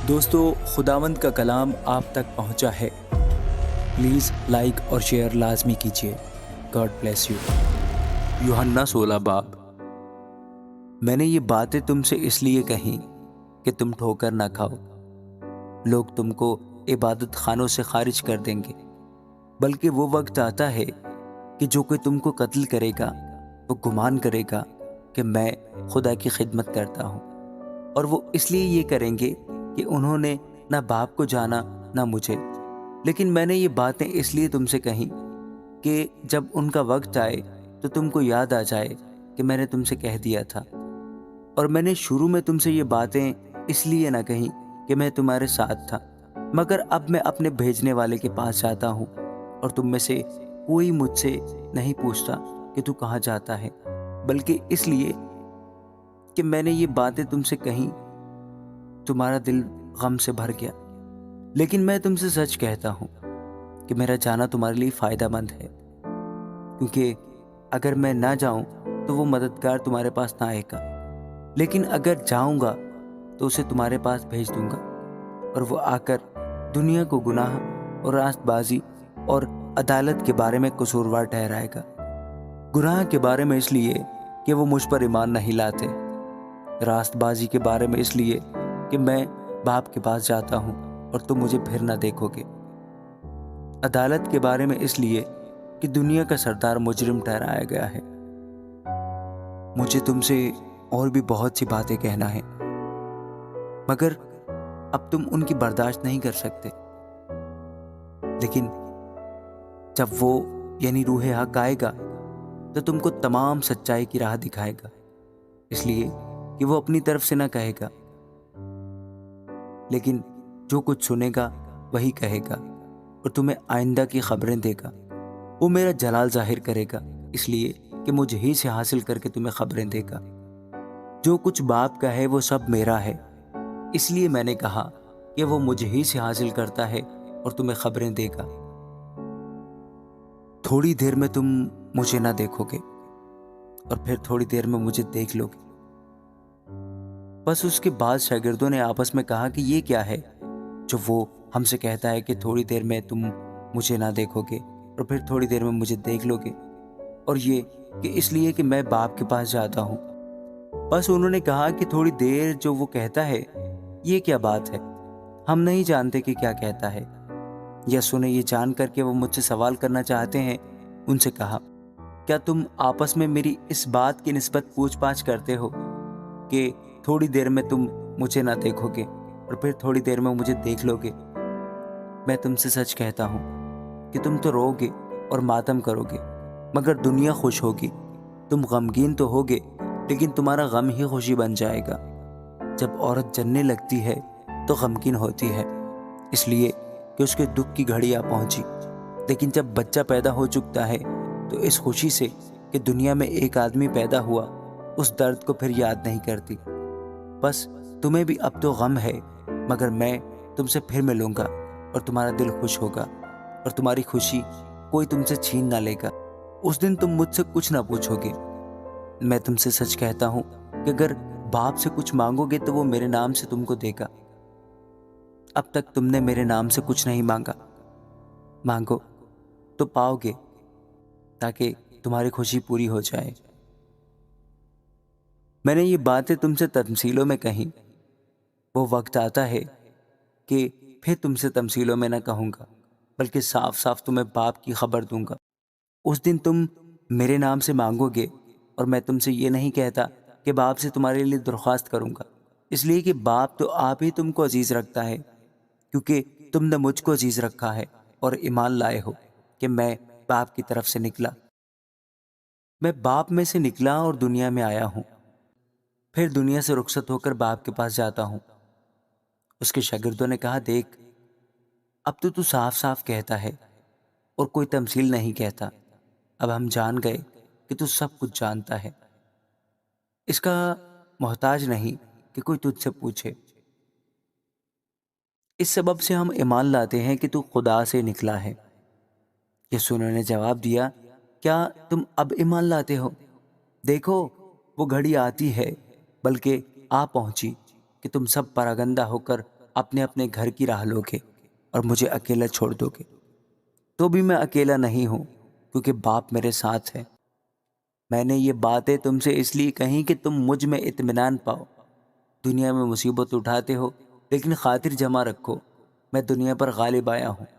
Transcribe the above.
دوستو، خداوند کا کلام آپ تک پہنچا ہے۔ پلیز لائک اور شیئر لازمی کیجیے۔ God bless you. یوحنا 16 باب۔ میں نے یہ باتیں تم سے اس لیے کہیں کہ تم ٹھوکر نہ کھاؤ۔ لوگ تم کو عبادت خانوں سے خارج کر دیں گے، بلکہ وہ وقت آتا ہے کہ جو کوئی تم کو قتل کرے گا وہ گمان کرے گا کہ میں خدا کی خدمت کرتا ہوں، اور وہ اس لیے یہ کریں گے کہ انہوں نے نہ باپ کو جانا نہ مجھے۔ لیکن میں نے یہ باتیں اس لیے تم سے کہیں کہ جب ان کا وقت آئے تو تم کو یاد آ جائے کہ میں نے تم سے کہہ دیا تھا۔ اور میں نے شروع میں تم سے یہ باتیں اس لیے نہ کہیں کہ میں تمہارے ساتھ تھا، مگر اب میں اپنے بھیجنے والے کے پاس جاتا ہوں، اور تم میں سے کوئی مجھ سے نہیں پوچھتا کہ تو کہاں جاتا ہے، بلکہ اس لیے کہ میں نے یہ باتیں تم سے کہیں تمہارا دل غم سے بھر گیا۔ لیکن میں تم سے سچ کہتا ہوں کہ میرا جانا تمہارے لیے فائدہ مند ہے، کیونکہ اگر میں نہ جاؤں تو وہ مددگار تمہارے پاس نہ آئے گا، لیکن اگر جاؤں گا تو اسے تمہارے پاس بھیج دوں گا، اور وہ آ کر دنیا کو گناہ اور راست بازی اور عدالت کے بارے میں قصوروار ٹھہرائے گا۔ گناہ کے بارے میں اس لیے کہ وہ مجھ پر ایمان نہیں لاتے، راست بازی کے بارے میں اس لیے کہ میں باپ کے پاس جاتا ہوں اور تم مجھے پھر نہ دیکھو گے، عدالت کے بارے میں اس لیے کہ دنیا کا سردار مجرم ٹھہرایا گیا ہے۔ مجھے تم سے اور بھی بہت سی باتیں کہنا ہے، مگر اب تم ان کی برداشت نہیں کر سکتے۔ لیکن جب وہ یعنی روح حق آئے گا تو تم کو تمام سچائی کی راہ دکھائے گا، اس لیے کہ وہ اپنی طرف سے نہ کہے گا، لیکن جو کچھ سنے گا وہی کہے گا، اور تمہیں آئندہ کی خبریں دے گا۔ وہ میرا جلال ظاہر کرے گا، اس لیے کہ مجھ ہی سے حاصل کر کے تمہیں خبریں دے گا۔ جو کچھ باپ کا ہے وہ سب میرا ہے، اس لیے میں نے کہا کہ وہ مجھ ہی سے حاصل کرتا ہے اور تمہیں خبریں دے گا۔ تھوڑی دیر میں تم مجھے نہ دیکھو گے، اور پھر تھوڑی دیر میں مجھے دیکھ لو گے۔ بس اس کے بعد شاگردوں نے آپس میں کہا کہ یہ کیا ہے جو وہ ہم سے کہتا ہے کہ تھوڑی دیر میں تم مجھے نہ دیکھو گے اور پھر تھوڑی دیر میں مجھے دیکھ لو گے، اور یہ کہ اس لیے کہ میں باپ کے پاس جاتا ہوں۔ بس انہوں نے کہا کہ تھوڑی دیر جو وہ کہتا ہے یہ کیا بات ہے، ہم نہیں جانتے کہ کیا کہتا ہے۔ یسوع نے یہ جان کر کہ وہ مجھ سے سوال کرنا چاہتے ہیں ان سے کہا، کیا تم آپس میں میری اس بات کی نسبت پوچھ پاچھ کرتے ہو کہ تھوڑی دیر میں تم مجھے نہ دیکھو گے اور پھر تھوڑی دیر میں مجھے دیکھ لو گے؟ میں تم سے سچ کہتا ہوں کہ تم تو رو گے اور ماتم کرو گے، مگر دنیا خوش ہوگی۔ تم غمگین تو ہوگے، لیکن تمہارا غم ہی خوشی بن جائے گا۔ جب عورت جننے لگتی ہے تو غمگین ہوتی ہے، اس لیے کہ اس کے دکھ کی گھڑی آ پہنچی، لیکن جب بچہ پیدا ہو چکتا ہے تو اس خوشی سے کہ دنیا میں ایک آدمی پیدا ہوا اس درد کو پھر یاد نہیں کرتی۔ بس تمہیں بھی اب تو غم ہے، مگر میں تم سے پھر ملوں گا اور تمہارا دل خوش ہوگا، اور تمہاری خوشی کوئی تم سے چھین نہ لے گا۔ اس دن تم مجھ سے کچھ نہ پوچھو گے۔ میں تم سے سچ کہتا ہوں کہ اگر باپ سے کچھ مانگو گے تو وہ میرے نام سے تم کو دے گا۔ اب تک تم نے میرے نام سے کچھ نہیں مانگا، مانگو تو پاؤ گے، تاکہ تمہاری خوشی پوری ہو جائے۔ میں نے یہ باتیں تم سے تمثیلوں میں کہیں، وہ وقت آتا ہے کہ پھر تم سے تمثیلوں میں نہ کہوں گا، بلکہ صاف صاف تمہیں باپ کی خبر دوں گا۔ اس دن تم میرے نام سے مانگو گے، اور میں تم سے یہ نہیں کہتا کہ باپ سے تمہارے لیے درخواست کروں گا، اس لیے کہ باپ تو آپ ہی تم کو عزیز رکھتا ہے، کیونکہ تم نے مجھ کو عزیز رکھا ہے اور ایمان لائے ہو کہ میں باپ کی طرف سے نکلا۔ میں باپ میں سے نکلا اور دنیا میں آیا ہوں، پھر دنیا سے رخصت ہو کر باپ کے پاس جاتا ہوں۔ اس کے شاگردوں نے کہا، دیکھ، اب تو صاف صاف کہتا ہے اور کوئی تمثیل نہیں کہتا۔ اب ہم جان گئے کہ تو سب کچھ جانتا ہے، اس کا محتاج نہیں کہ کوئی تجھ سے پوچھے۔ اس سبب سے ہم ایمان لاتے ہیں کہ تو خدا سے نکلا ہے۔ یسوع نے جواب دیا، کیا تم اب ایمان لاتے ہو؟ دیکھو، وہ گھڑی آتی ہے، بلکہ آ پہنچی کہ تم سب پراگندہ ہو کر اپنے اپنے گھر کی راہ لوگے اور مجھے اکیلا چھوڑ دو گے، تو بھی میں اکیلا نہیں ہوں، کیونکہ باپ میرے ساتھ ہے۔ میں نے یہ باتیں تم سے اس لیے کہیں کہ تم مجھ میں اطمینان پاؤ۔ دنیا میں مصیبت اٹھاتے ہو، لیکن خاطر جمع رکھو، میں دنیا پر غالب آیا ہوں۔